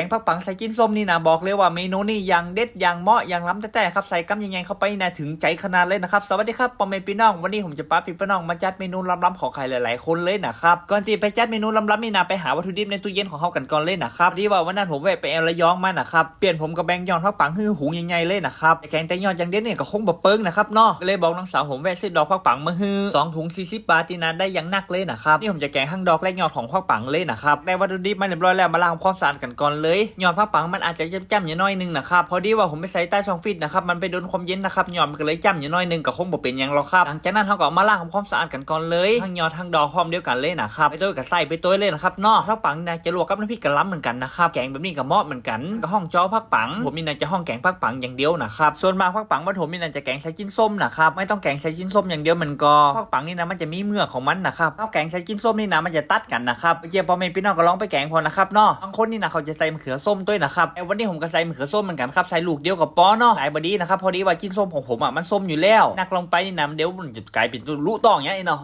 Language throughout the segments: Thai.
งผักปังใส่จิ้นส้มนี่นะบอกเลยว่าเมนูนี่ยังเด็ดยังเหมาะยังล้ำแต่ครับใส่กำยังไงเข้าไปนะถึงใจขนาดเลยนะครับสวัสดีครับปอมเมพี่น้องวันนี้ผมจะป้าพี่น้องมาจัดเมนูล้ำๆของใครหลายๆคนเลยนะครับก่อนที่ไปจัดเมนูล้ำๆนี่นะไปหาวัตถุดิบในตู้เย็นของเขากันก่อนเลยนะครับที่ว่าวันนั้นผมแวะไประยองมานะครับเปลี่ยนผมกับแบงยอนผักปังหื้อหุงใหญ่ๆเลยนะครับแกงแตงยอดยังเด็ดเนี่ยก็คงแบบเปิ้งนะครับเนาะก็เลยบอกน้องสาวผมแวะซื้อดอกผักปังมาหื้อ2 ถุง 40 บาทที่นั้นได้ยังนักเลยนะครับนี่ผมจะแกงทั้งดอกและยอดของผักปังเลยนะครับได้วัตถุดิบมาเรียบร้อยแล้วมาล้างความสะอาดกันก่อนเลยยอดผักปังมันอาจจะจ้ำๆอยู่น้อยนึงนะครับพอดีว่าผมไปใส่ใต้ช่องฟิตนะครับมันไปโดนความเย็นนะครับยอดมันก็เลยจ้ำอยู่น้อยนึงก็คงบ่เป็นยังหรอกครับหลังจากนั้นเขาก็มาล้างทำความสะอาดกันก่อนเลยทั้งยอดทั้งดอกพร้อมเดียวกันเลยนะครับไปตัวกับใส่ไปตัวเลยนะครับนอกผักปังนะจะลวกกับน้ำพริกกะล้ำเหมือนกันนะครับแกงแบบนี้กับหม้อเหมือนกันก็ห้องจ้อผักปังผมนี่นะจะห้องแกงผักปังอย่างเดียวนะครับส่วนบางผักปังผมนี่นะจะแกงใส่จิ้นส้มนะครับไม่ต้องแกงใส่จิ้นส้มอย่างเดียวมันก็ผักปังนี่นะมันจะมีเมือกของมันนะครับข้าวแกงใส่จิ้นส้มนี่นะมันจะตัดกันนะครับเจียพอเมพี่น้องก็ลองไปแกงพอนะครับเนาะบางคนนี่นะเขาจะใส่มะเขือส้มด้วยนะครับวันนี้ผมก็ใส่มะเขือส้มเหมือนกันครับใส่ลูกเดียวกับป้อเนาะหลายบดีนะครับพอดีว่าจิ้นส้มของผมมันส้มอยู่แล้วนักลงไปนี่นะเดี๋ยวมันจะกลายเป็นลูกตองอย่างนี้เนาะ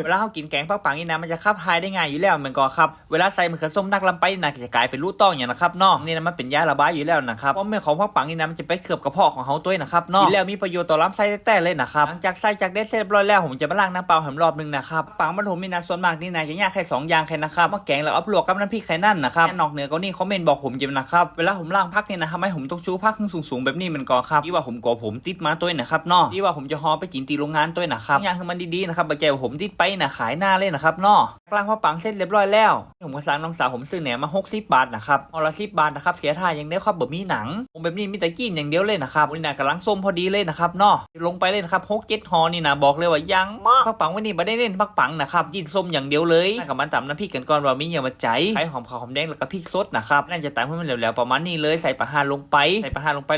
เวลาเขากินแกงผักปังนี่นะมันจะขับทายได้ง่ายอยู่แล้วมันก็ครับเวลาใส่มะเขือส้มนักลงไปนะจะกลายเป็นลูกตองอย่างนะครับเนาะนี่นะมันเป็นยาระบายอยู่แล้วนะครับเพราะเมื่อของผักปังนี่นะมันจะไปเคลือบกระเพาะของเขาด้วยนะครับเนาะกินแล้วมีประโยชน์ต่อลำไส้แต่เลยนะครับหลังจากใส่จากเด็ดเสร็จเรียบร้อยแล้วผมจะมาล้างน้ำเปล่าให้รอบนึงนะครับปังมันผมมีนะส่วนมากนี่นะจะยากแค่2 อย่างแค่นะครับมาแกงแล้วเอาลวกกับน้ำพริกไข่นั่นนะครับนอกเหนือก็นี่คอมเมนต์บอกผมจะนะครับเวลาผมล้างผักนี่นะทำไมผมต้องชูผักสูงๆแบบนี้มันก็ครับที่ว่าผมก่อผมติดมาตัวนะครับเนาะที่ว่าผมจะห่อไปกินตีโรงงานตัวนะครับอย่างคือมันดีๆนะครับบะเจผมติดไปนะขายหน้าเลยนะครับเนาะกลางผักปังเสร็จเรียบร้อยแล้วผมก็สั่งน้องสาวผมซื้อแหนมมา60 บาทนะครับเอาละ10 บาทนะครับเสียท่าอย่างเดียวครับแบบมีหนังผมแบบนี้มีแต่กินอย่างเดียวเลยนะครับวันนี้นะกำลังส้มพอดีเลยนะครับเนาะลงไปเลยนะครับ6-7 ห่อนี่นะบอกเลยว่ายังมากผักปังวันนี้ไม่ได้เล่นผักปังนะครับกินส้มอย่างเดียวเลยกับมันตำน้ำพริกกันก่อนว่ามีอย่างมาใจใส่หอมขาวหอมแดงแล้วก็พริกสดนะครับน่าจะตำให้มันเหลวๆประมาณนี้เลยใส่ปลาห่านลงไป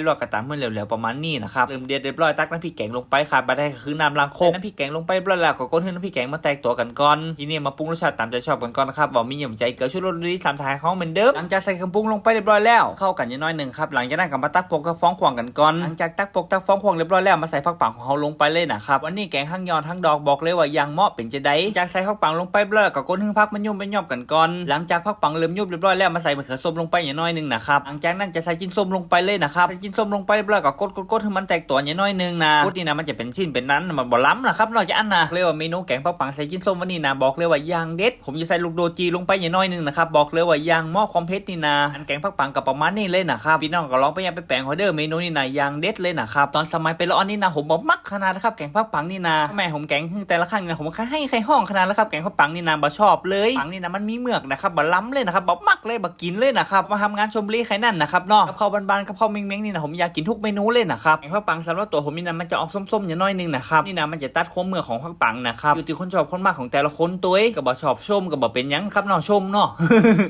ลวกกระตำให้มันเหลวๆประมาณนี้นะครับเริ่มเดือดเรียบร้อยตักน้ำพริกแกงลงไปขาดไปได้คือน้ำล้างโคกน้ำพริกแกงลงไปเรียบร้อยแล้วก็ก้นให้น้ำพริกแกงมาแตกตัวกันก่อนทีนี้มาปรุงรสชาติตามใจชอบกันก่อนนะครับว่ามีอย่างใจเกลือชูรสดี3 ทายเขาเหมือนเดิมหลังจากใส่เครื่องปรุงลงไปเรียบร้อยแล้วเข้ากันอย่างน้อยหนึ่งครับหลังจากนั้นก็มาตักปกกับฟ้องขวางกันก่อนหลังจากตักปกตักฟ้องขวางเรียบร้อยแล้วมาใส่ผักปังของเขาลงไปเลยนะครับวันนี้แกงทั้งยอดทั้งดอกบอกเลยว่ายังเหมาะเป็นจะได้จากใส่ผักปังลงไปเรียบร้อยก็ก้นให้ผักมันยุ่มไปย่อมกันก่อนหลังจากผักปังเริ่มยุ่มเรียบร้อยแล้วมาใส่มะเขือส้มลงไปอย่างน้อยหนึ่งนะครับหลังจากนั้นจะใส่จิ้นส้มลงไปเลยนะครับใส่จิ้นส้มลงไปเรียบร้อยก็กดให้มันแตกตัวอย่างน้อยหนึ่งนะกดนี่นะมันจะเป็นชิ้นเป็นนั้นมันบ่ล้ำนะครับนอกจากอันนะเรียกว่าเมนูแกงผักปังใส่จิ้นส้มวันนี้นะบอกเลยว่ายังเด็ดผมจะใส่ลูกโดจีลงไปอย่างน้อยหนึ่งนะครับบอกเลยว่ายังเหมาะความเผ็ดนี่นะอันแกงผักปังกับประมาณนี้เลยนะครับพี่น้องก็ลองไปยังไปแปลงออเดอร์เมนูนี่นะยังเด็ดเลยนะครับตอนสมัยเป็นละออนนี่นะผมบอกมักขนาดนะครับแกงผักปังนี่นะแม่ผมแกงแต่ละครั้งนะผมให้ใครห้องขนาดแล้วครับแกงผักปังนี่นะบ่ชอบเลยปังนี่นะมันมีเมือกนะครับบ่ล้ำเลยนะครับบ่มักเลยบ่กินเลยนะครับมาทำงานชมบุรีใครนั่นนะครับเนาะกับข้าวบ้านๆกับข้าวเม้งๆนี่นะผมอยากกินทุกเมนูเลยนะครับแกงผักปังสำหรับตัวผมนี่นะมันจะออกส้มๆอย่างน้อยนึงนะครับนี่นะมันจะตัดความเมือกของผักปังนะครับอยู่ที่คนชอบคนมากของแต่ละคนตัวก็บ่ชอบชมก็บ่เป็นยังครับเนาะชมเนาะ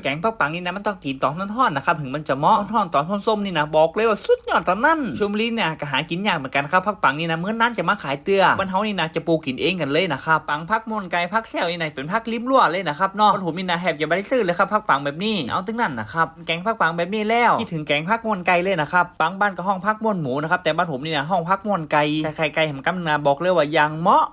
แกงผักปังนี่นะมันต้องกินตอนท่อนๆนะครับถึงมันจะเหมาะท่อนตอนส้มนี่นะบอกเลยว่าสุดยอดตอนนั้นชมบุรีเนี่ยก็หากินยากเหมือนกันครับผักปังนี่นะเมื่อนั้นจะมาขายเตื้อบ้านเฮานี่นะจะปลูกกินเองกันเลยนะครับปังผักม่วนไก่ผักแซวนี่นะเป็นผักลิ้มรั่วเลยนะครับเนาะคนผมนี่นะแทบจะไม่ได้ซื้อเลยครับผักปังแบบนี้เอาตึงนั่นนะครับแกงผักปังแบบนี้แล้วคิดถึงแกงผักม่วนไก่เลยนะครับปังบ้านก็ห้องผักม่วนหมูนะครับแต่บ้านผมนี่นะห้องผักม่วนไก่ใส่ไข่ไก่แหมกำนาบอกเลยว่ายังเหมาะ